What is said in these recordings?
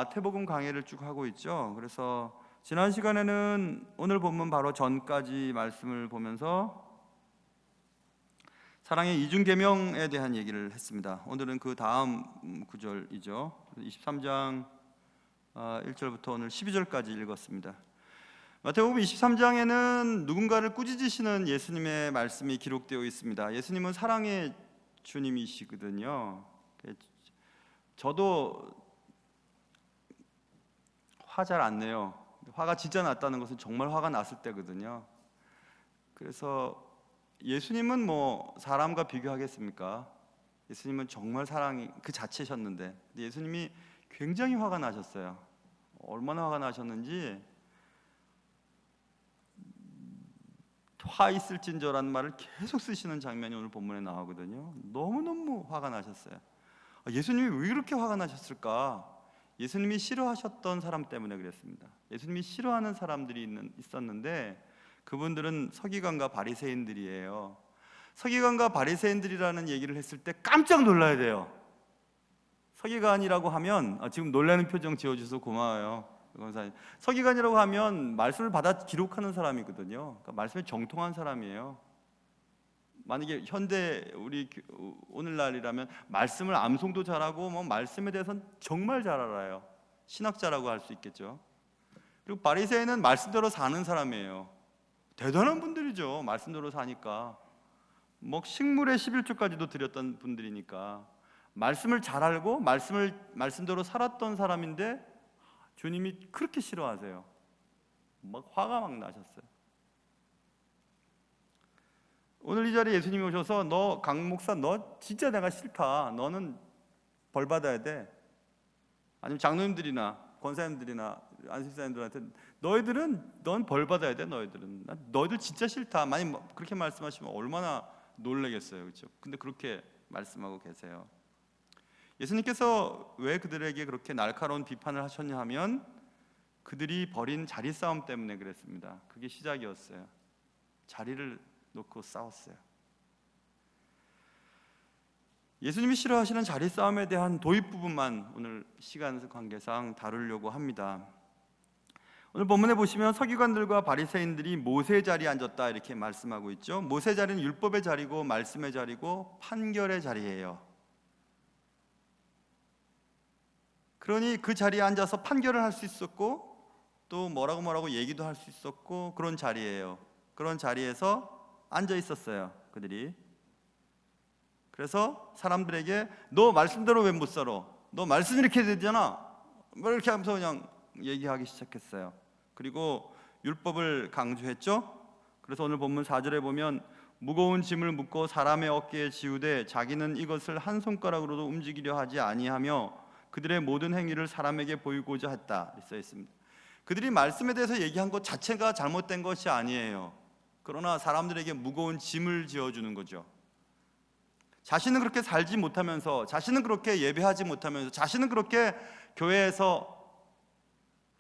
마태복음 강해를 쭉 하고 있죠. 그래서 지난 시간에는 오늘 본문 바로 전까지 말씀을 보면서 사랑의 이중 계명에 대한 얘기를 했습니다. 오늘은 그 다음 구절이죠. 23장 1절부터 오늘 12절까지 읽었습니다. 마태복음 23장에는 누군가를 꾸짖으시는 예수님의 말씀이 기록되어 있습니다. 예수님은 사랑의 주님이시거든요. 저도 화 잘 안 내요. 화가 진짜 났다는 것은 정말 화가 났을 때거든요. 그래서 예수님은 뭐 사람과 비교하겠습니까? 예수님은 정말 사랑이 그 자체셨는데 예수님이 굉장히 화가 나셨어요. 얼마나 화가 나셨는지 화 있을진저라는 말을 계속 쓰시는 장면이 오늘 본문에 나오거든요. 너무너무 화가 나셨어요. 예수님이 왜 그렇게 화가 나셨을까? 예수님이 싫어하셨던 사람 때문에 그랬습니다. 예수님이 싫어하는 사람들이 있었는데 그분들은 서기관과 바리새인들이에요. 서기관과 바리새인들이라는 얘기를 했을 때 깜짝 놀라야 돼요. 서기관이라고 하면 지금 놀라는 표정 지어주셔서 고마워요. 서기관이라고 하면 말씀을 받아 기록하는 사람이거든요. 그러니까 말씀에 정통한 사람이에요. 만약에 현대 우리 오늘날이라면 말씀을 암송도 잘하고 뭐 말씀에 대해서는 정말 잘 알아요. 신학자라고 할 수 있겠죠. 그리고 바리새인은 말씀대로 사는 사람이에요. 대단한 분들이죠. 말씀대로 사니까 뭐 식물의 11조까지도 드렸던 분들이니까 말씀을 잘 알고 말씀대로 살았던 사람인데 주님이 그렇게 싫어하세요. 막 화가 막 나셨어요. 오늘 이 자리에 예수님이 오셔서 너 강 목사 너 진짜 내가 싫다. 너는 벌 받아야 돼. 아니면 장로님들이나 권사님들이나 안수사님들한테 넌 벌 받아야 돼. 너희들 진짜 싫다. 많이 그렇게 말씀하시면 얼마나 놀라겠어요. 그렇죠? 근데 그렇게 말씀하고 계세요. 예수님께서 왜 그들에게 그렇게 날카로운 비판을 하셨냐 하면 그들이 벌인 자리 싸움 때문에 그랬습니다. 그게 시작이었어요. 자리를 놓고 싸웠어요. 예수님이 싫어하시는 자리 싸움에 대한 도입 부분만 오늘 시간 관계상 다루려고 합니다. 오늘 본문에 보시면 서기관들과 바리새인들이 모세 자리에 앉았다 이렇게 말씀하고 있죠. 모세 자리는 율법의 자리고 말씀의 자리고 판결의 자리예요. 그러니 그 자리에 앉아서 판결을 할 수 있었고 또 뭐라고 얘기도 할 수 있었고 그런 자리예요. 그런 자리에서 앉아 있었어요. 그들이. 그래서 사람들에게 너 말씀대로 왜 못 살아? 너 말씀 이렇게 되잖아. 뭐 이렇게 하면서 그냥 얘기하기 시작했어요. 그리고 율법을 강조했죠. 그래서 오늘 본문 4절에 보면 무거운 짐을 묶고 사람의 어깨에 지우되 자기는 이것을 한 손가락으로도 움직이려 하지 아니하며 그들의 모든 행위를 사람에게 보이고자 했다 써 있습니다. 그들이 말씀에 대해서 얘기한 것 자체가 잘못된 것이 아니에요. 그러나 사람들에게 무거운 짐을 지어주는 거죠. 자신은 그렇게 살지 못하면서, 자신은 그렇게 예배하지 못하면서, 자신은 그렇게 교회에서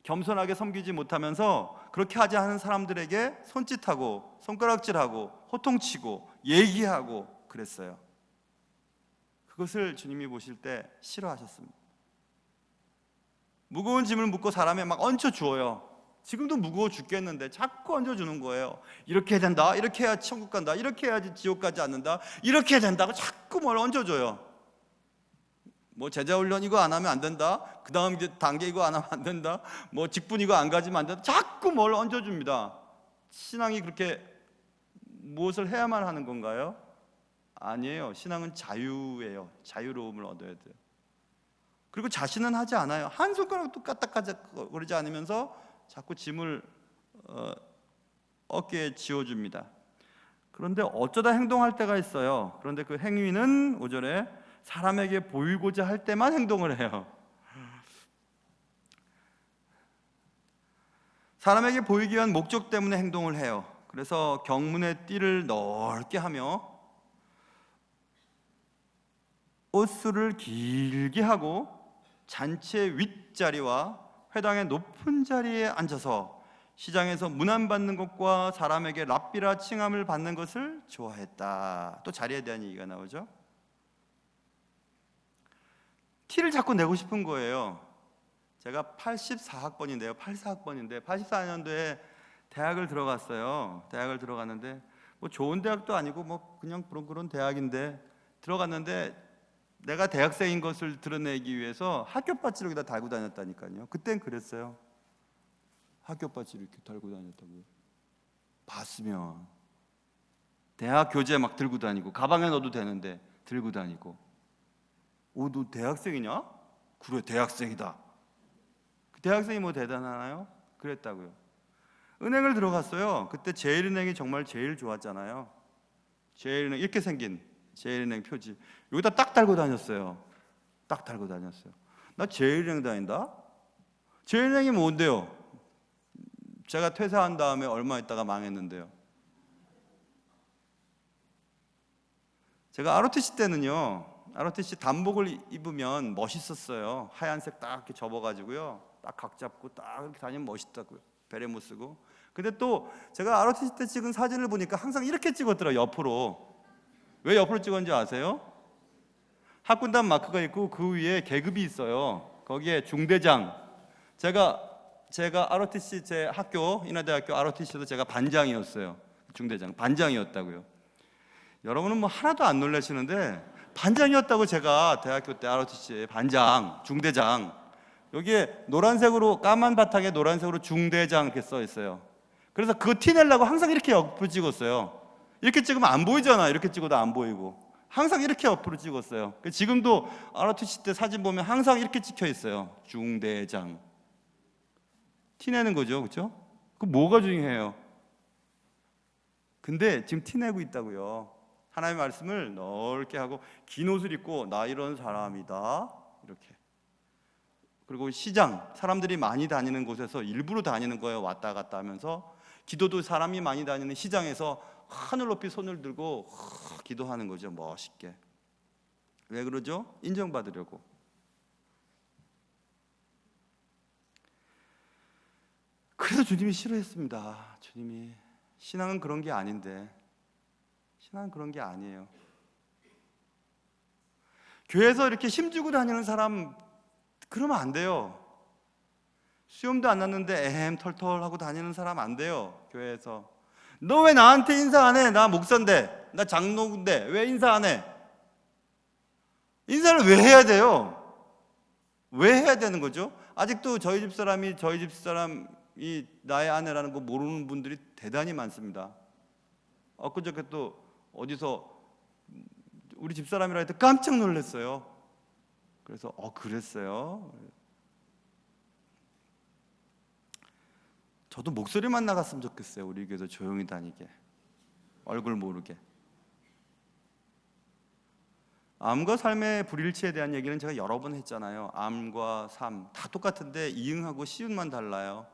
겸손하게 섬기지 못하면서 그렇게 하지 않은 사람들에게 손짓하고 손가락질하고 호통치고 얘기하고 그랬어요. 그것을 주님이 보실 때 싫어하셨습니다. 무거운 짐을 묶고 사람에 막 얹혀주어요. 지금도 무거워 죽겠는데 자꾸 얹어주는 거예요. 이렇게 해야 된다, 이렇게 해야 천국 간다, 이렇게 해야지 지옥 가지 않는다, 이렇게 해야 된다고 자꾸 뭘 얹어줘요. 뭐 제자훈련 이거 안 하면 안 된다, 그 다음 이제 단계 이거 안 하면 안 된다, 뭐 직분 이거 안 가지면 안 된다, 자꾸 뭘 얹어줍니다. 신앙이 그렇게 무엇을 해야만 하는 건가요? 아니에요. 신앙은 자유예요. 자유로움을 얻어야 돼요. 그리고 자신은 하지 않아요. 한 손가락도 까딱까딱 거리지 않으면서 자꾸 짐을 어깨에 지어줍니다. 그런데 어쩌다 행동할 때가 있어요. 그런데 그 행위는 5절에 사람에게 보이고자 할 때만 행동을 해요. 사람에게 보이기 위한 목적 때문에 행동을 해요. 그래서 경문의 띠를 넓게 하며 옷수를 길게 하고 잔치의 윗자리와 회당의 높은 자리에 앉아서 시장에서 문안받는 것과 사람에게 랍비라 칭함을 받는 것을 좋아했다. 또 자리에 대한 얘기가 나오죠. 티를 자꾸 내고 싶은 거예요. 제가 84학번인데요. 84학번인데 84년도에 대학을 들어갔어요. 대학을 들어갔는데 뭐 좋은 대학도 아니고 뭐 그냥 그런 대학인데 들어갔는데 내가 대학생인 것을 드러내기 위해서 학교 바지를 여기다 달고 다녔다니까요. 그땐 그랬어요. 학교 바지를 이렇게 달고 다녔다고요. 봤으면 대학 교재 막 들고 다니고 가방에 넣어도 되는데 들고 다니고. 오, 너 대학생이냐? 그래, 대학생이다. 그 대학생이 뭐 대단하나요? 그랬다고요. 은행을 들어갔어요. 그때 제일은행이 정말 제일 좋았잖아요. 제일은행 이렇게 생긴 제일은행 표지 여기다 딱 달고 다녔어요. 딱 달고 다녔어요. 나 제일은행 다닌다? 제일은행이 뭔데요? 제가 퇴사한 다음에 얼마 있다가 망했는데요. 제가 ROTC 때는요, ROTC 단복을 입으면 멋있었어요. 하얀색 딱 이렇게 접어가지고요, 딱 각 잡고 딱 이렇게 다니면 멋있다고요. 베레 못 쓰고. 근데 또 제가 ROTC 때 찍은 사진을 보니까 항상 이렇게 찍었더라고요. 옆으로. 왜 옆으로 찍었는지 아세요? 학군단 마크가 있고 그 위에 계급이 있어요. 거기에 중대장. 제가 ROTC 제 학교 인하대학교 ROTC도 제가 반장이었어요. 중대장 반장이었다고요. 여러분은 뭐 하나도 안 놀라시는데 반장이었다고. 제가 대학교 때 ROTC 반장, 중대장. 여기에 노란색으로 까만 바탕에 노란색으로 중대장 이렇게 써 있어요. 그래서 그거 티내려고 항상 이렇게 옆으로 찍었어요. 이렇게 찍으면 안 보이잖아. 이렇게 찍어도 안 보이고 항상 이렇게 옆으로 찍었어요. 지금도 ROTC 때 사진 보면 항상 이렇게 찍혀 있어요. 중대장. 티내는 거죠, 그렇죠? 그 뭐가 중요해요? 근데 지금 티내고 있다고요. 하나님의 말씀을 넓게 하고 긴 옷을 입고 나 이런 사람이다 이렇게. 그리고 시장, 사람들이 많이 다니는 곳에서 일부러 다니는 거예요. 왔다 갔다 하면서. 기도도 사람이 많이 다니는 시장에서 하늘 높이 손을 들고 기도하는 거죠. 멋있게. 왜 그러죠? 인정받으려고. 그래서 주님이 싫어했습니다. 주님이. 신앙은 그런 게 아닌데. 신앙은 그런 게 아니에요. 교회에서 이렇게 힘주고 다니는 사람 그러면 안 돼요. 수염도 안 났는데 에헴 털털 하고 다니는 사람 안 돼요. 교회에서. 너 왜 나한테 인사 안 해? 나 목사인데, 나 장로인데 왜 인사 안 해? 인사를 왜 해야 돼요? 왜 해야 되는 거죠? 아직도 저희 집 사람이 나의 아내라는 거 모르는 분들이 대단히 많습니다. 엊그저께 또 어디서 우리 집사람이라 해도 깜짝 놀랐어요. 그래서 그랬어요? 저도 목소리만 나갔으면 좋겠어요. 우리 교회도 조용히 다니게, 얼굴 모르게. 암과 삶의 불일치에 대한 얘기는 제가 여러 번 했잖아요. 암과 삶 다 똑같은데 이응하고 시운만 달라요.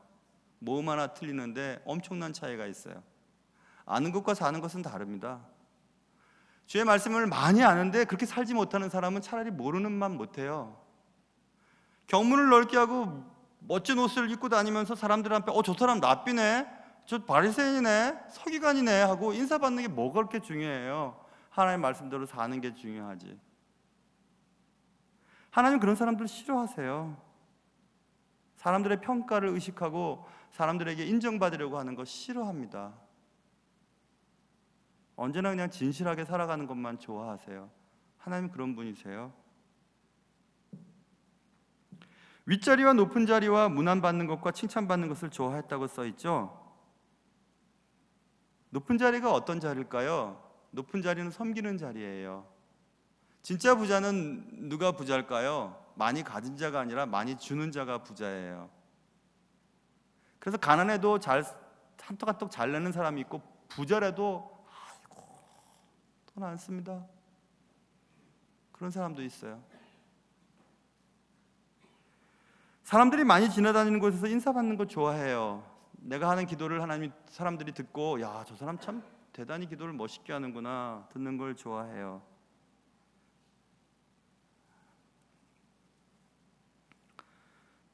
모음 하나 틀리는데 엄청난 차이가 있어요. 아는 것과 사는 것은 다릅니다. 주의 말씀을 많이 아는데 그렇게 살지 못하는 사람은 차라리 모르는 만 못해요. 경문을 넓게 하고 멋진 옷을 입고 다니면서 사람들 앞에 저 사람 랍비네, 저 바리새인이네, 서기관이네 하고 인사받는 게 뭐가 그렇게 중요해요? 하나님의 말씀대로 사는 게 중요하지. 하나님 그런 사람들 싫어하세요. 사람들의 평가를 의식하고 사람들에게 인정받으려고 하는 거 싫어합니다. 언제나 그냥 진실하게 살아가는 것만 좋아하세요. 하나님 그런 분이세요. 윗자리와 높은 자리와 문안받는 것과 칭찬받는 것을 좋아했다고 써있죠. 높은 자리가 어떤 자리일까요? 높은 자리는 섬기는 자리예요. 진짜 부자는 누가 부자일까요? 많이 가진 자가 아니라 많이 주는 자가 부자예요. 그래서 가난해도 한턱한턱 잘 내는 사람이 있고, 부자라도 돈 안 씁니다. 그런 사람도 있어요. 사람들이 많이 지나다니는 곳에서 인사받는 거 좋아해요. 내가 하는 기도를 사람들이 듣고 야, 저 사람 참 대단히 기도를 멋있게 하는구나, 듣는 걸 좋아해요.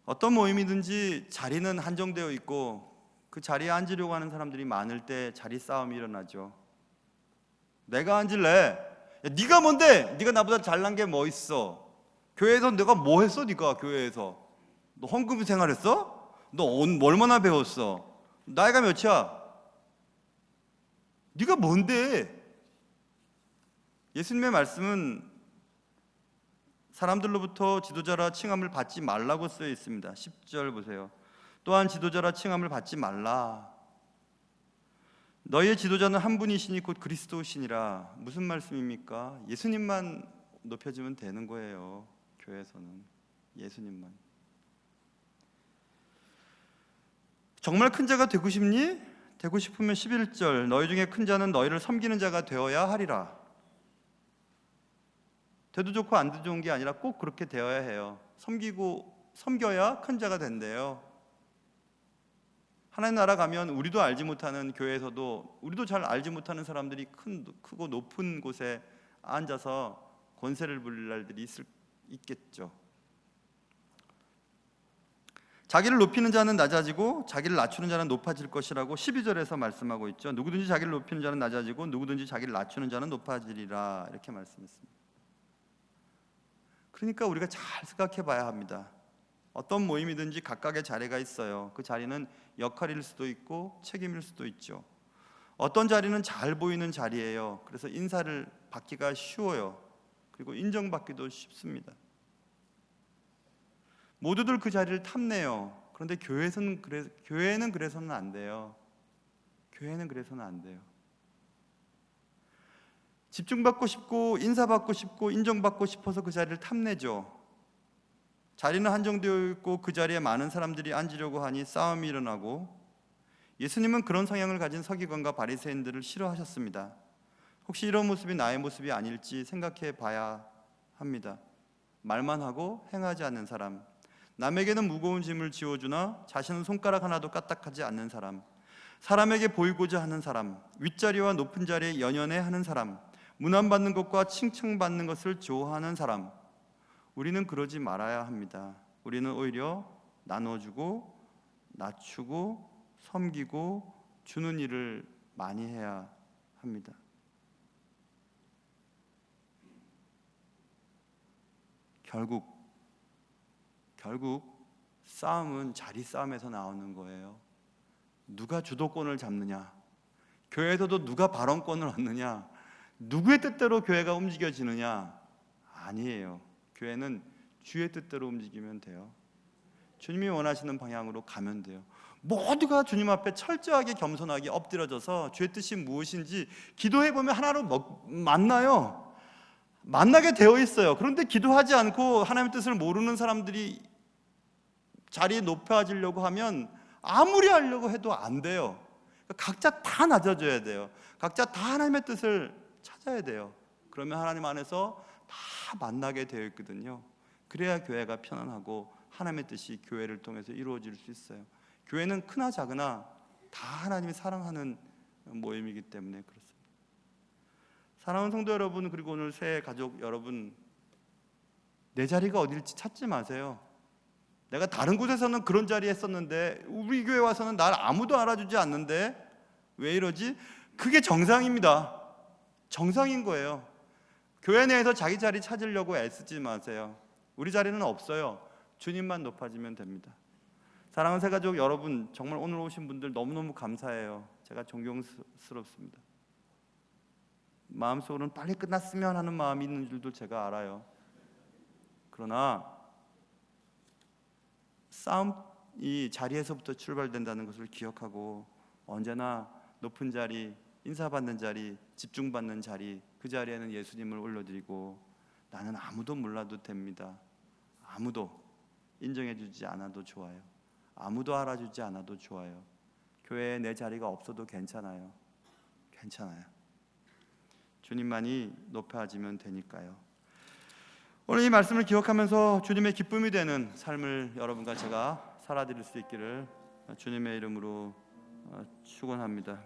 어떤 모임이든지 자리는 한정되어 있고 그 자리에 앉으려고 하는 사람들이 많을 때 자리 싸움이 일어나죠. 내가 앉을래. 야, 네가 뭔데? 네가 나보다 잘난 게 뭐 있어? 교회에서 내가 뭐 했어? 네가 교회에서 너 헌금 생활했어? 너 얼마나 배웠어? 나이가 몇이야? 네가 뭔데? 예수님의 말씀은 사람들로부터 지도자라 칭함을 받지 말라고 쓰여 있습니다. 10절 보세요. 또한 지도자라 칭함을 받지 말라. 너희의 지도자는 한 분이시니 곧 그리스도시니라. 무슨 말씀입니까? 예수님만 높여주면 되는 거예요. 교회에서는 예수님만. 정말 큰 자가 되고 싶니? 되고 싶으면 11절 너희 중에 큰 자는 너희를 섬기는 자가 되어야 하리라. 돼도 좋고 안 돼도 좋은 게 아니라 꼭 그렇게 되어야 해요. 섬겨야 큰 자가 된대요. 하나님 나라 가면 우리도 알지 못하는 교회에서도 우리도 잘 알지 못하는 사람들이 크고 높은 곳에 앉아서 권세를 부릴 날들이 있겠죠. 자기를 높이는 자는 낮아지고 자기를 낮추는 자는 높아질 것이라고 12절에서 말씀하고 있죠. 누구든지 자기를 높이는 자는 낮아지고 누구든지 자기를 낮추는 자는 높아지리라 이렇게 말씀했습니다. 그러니까 우리가 잘 생각해 봐야 합니다. 어떤 모임이든지 각각의 자리가 있어요. 그 자리는 역할일 수도 있고 책임일 수도 있죠. 어떤 자리는 잘 보이는 자리예요. 그래서 인사를 받기가 쉬워요. 그리고 인정받기도 쉽습니다. 모두들 그 자리를 탐내요. 그런데 교회는 그래서는 안 돼요. 교회는 그래서는 안 돼요. 집중받고 싶고 인사받고 싶고 인정받고 싶어서 그 자리를 탐내죠. 자리는 한정되어 있고 그 자리에 많은 사람들이 앉으려고 하니 싸움이 일어나고, 예수님은 그런 성향을 가진 서기관과 바리새인들을 싫어하셨습니다. 혹시 이런 모습이 나의 모습이 아닐지 생각해 봐야 합니다. 말만 하고 행하지 않는 사람, 남에게는 무거운 짐을 지워주나 자신은 손가락 하나도 까딱하지 않는 사람, 사람에게 보이고자 하는 사람, 윗자리와 높은 자리에 연연해 하는 사람, 문안받는 것과 칭찬받는 것을 좋아하는 사람. 우리는 그러지 말아야 합니다. 우리는 오히려 나눠주고 낮추고 섬기고 주는 일을 많이 해야 합니다. 결국 싸움은 자리 싸움에서 나오는 거예요. 누가 주도권을 잡느냐, 교회에서도 누가 발언권을 얻느냐, 누구의 뜻대로 교회가 움직여지느냐, 아니에요. 교회는 주의 뜻대로 움직이면 돼요. 주님이 원하시는 방향으로 가면 돼요. 모두가 주님 앞에 철저하게 겸손하게 엎드려져서 주의 뜻이 무엇인지 기도해보면 하나로 만나요. 만나게 되어 있어요. 그런데 기도하지 않고 하나님의 뜻을 모르는 사람들이 자리에 높아지려고 하면 아무리 하려고 해도 안 돼요. 각자 다 낮아져야 돼요. 각자 다 하나님의 뜻을 찾아야 돼요. 그러면 하나님 안에서 다 만나게 되어 있거든요. 그래야 교회가 편안하고 하나님의 뜻이 교회를 통해서 이루어질 수 있어요. 교회는 크나 작으나 다 하나님이 사랑하는 모임이기 때문에 그렇습니다. 사랑하는 성도 여러분, 그리고 오늘 새 가족 여러분, 내 자리가 어딜지 찾지 마세요. 내가 다른 곳에서는 그런 자리에 있었는데 우리 교회 와서는 날 아무도 알아주지 않는데 왜 이러지? 그게 정상입니다. 정상인 거예요. 교회 내에서 자기 자리 찾으려고 애쓰지 마세요. 우리 자리는 없어요. 주님만 높아지면 됩니다. 사랑하는 새가족 여러분, 정말 오늘 오신 분들 너무너무 감사해요. 제가 존경스럽습니다. 마음속으로는 빨리 끝났으면 하는 마음이 있는 줄도 제가 알아요. 그러나 싸움이 자리에서부터 출발된다는 것을 기억하고 언제나 높은 자리, 인사받는 자리, 집중받는 자리, 그 자리에는 예수님을 올려드리고, 나는 아무도 몰라도 됩니다. 아무도 인정해주지 않아도 좋아요. 아무도 알아주지 않아도 좋아요. 교회에 내 자리가 없어도 괜찮아요. 괜찮아요. 주님만이 높아지면 되니까요. 오늘 이 말씀을 기억하면서 주님의 기쁨이 되는 삶을 여러분과 제가 살아드릴 수 있기를 주님의 이름으로 축원합니다.